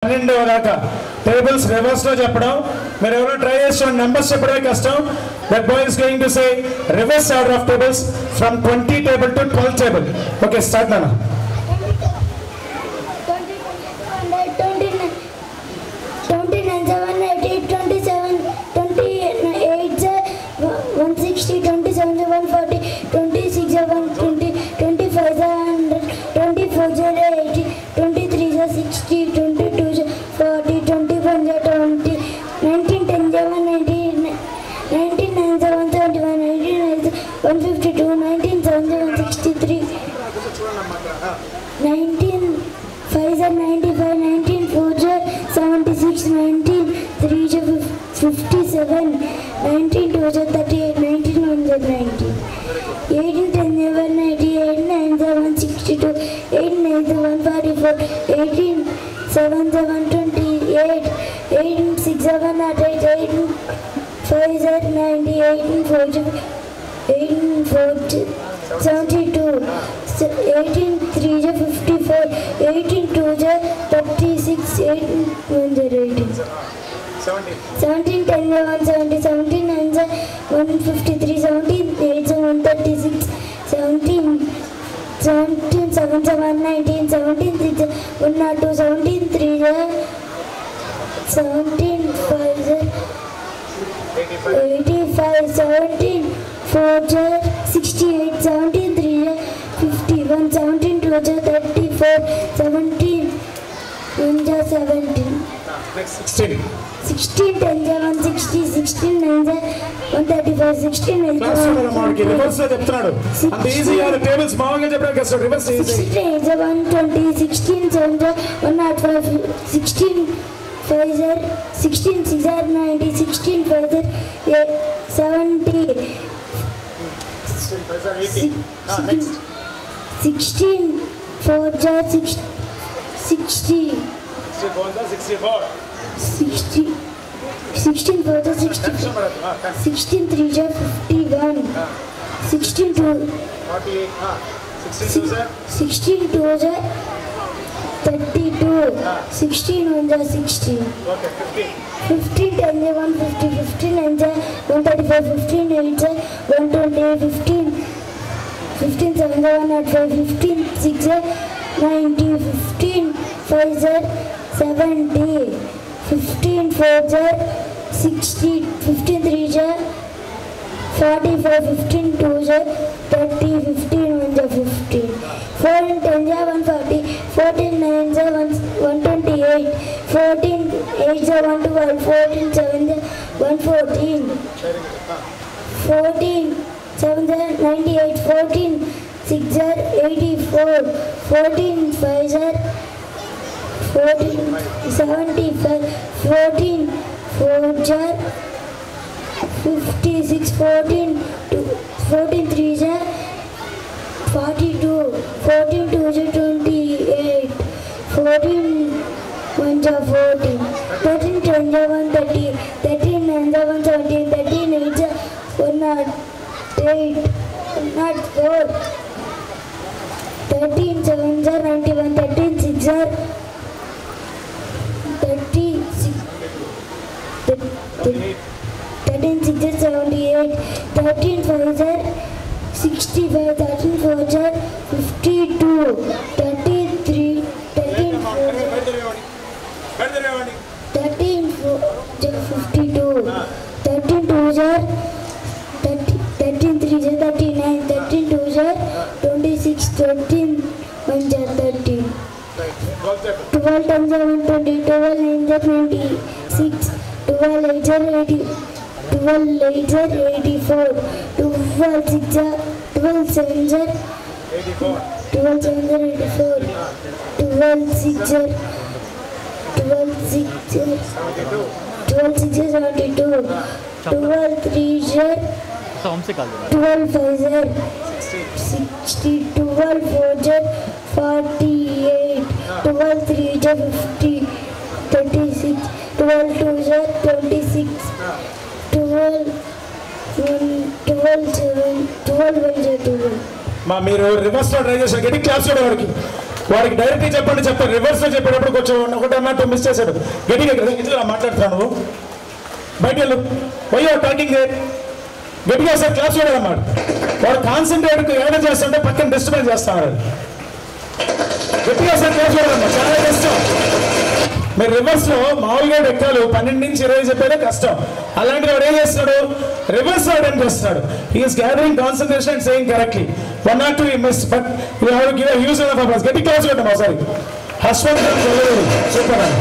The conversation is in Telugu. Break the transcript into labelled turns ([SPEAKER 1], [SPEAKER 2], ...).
[SPEAKER 1] 12 దాకా టేబుల్స్ రివర్స్ లో చెప్పడం మీరు ఎవరో ట్రై చేసిన నెంబర్స్ చెప్పడమే కష్టం. That boy is going to say reverse order of tables from 20 table to 12 table. Okay start నాన్న. 12 మీరు రివర్స్ లో ట్రై చేశారు. గట్టి క్లాప్స్ కూడా వాడికి వాడికి డైరెక్ట్గా చెప్పండి చెప్తారు. రివర్స్లో చెప్పేటప్పుడు కొంచెం ఒకటన్నట్టు మిస్ చేశాడు. గట్టిగా ఇట్లా మాట్లాడుతున్నాను, బయట వెళ్ళు, వై ఆర్ టాకింగ్ దేర్, గట్టిగా సార్ క్లాస్ చూడాలన్నమాట. వాడు కాన్సన్ట్రేట్ ఏమైనా చేస్తుంటే పక్కన డిస్టర్బెన్స్ చేస్తాడు. గట్టిగా సార్ క్లాస్ చూడాలన్నమాట, చాలా కష్టం. మీరు రివర్స్లో మామూలుగా ఎక్కాలు 12 నుంచి 20 చెప్పేదే కష్టం. అలాంటి వాడు ఏం చేస్తున్నాడు, రివర్స్ అటెంప్ట్ చేస్తున్నాడు. He's gathering concentration and saying correctly. 1 or 2 he missed, but you have to give a huge enough applause. గట్టి క్లాస్ కొట్టాం ఒకసారి. హస్వంత్ సూపర్ అండి.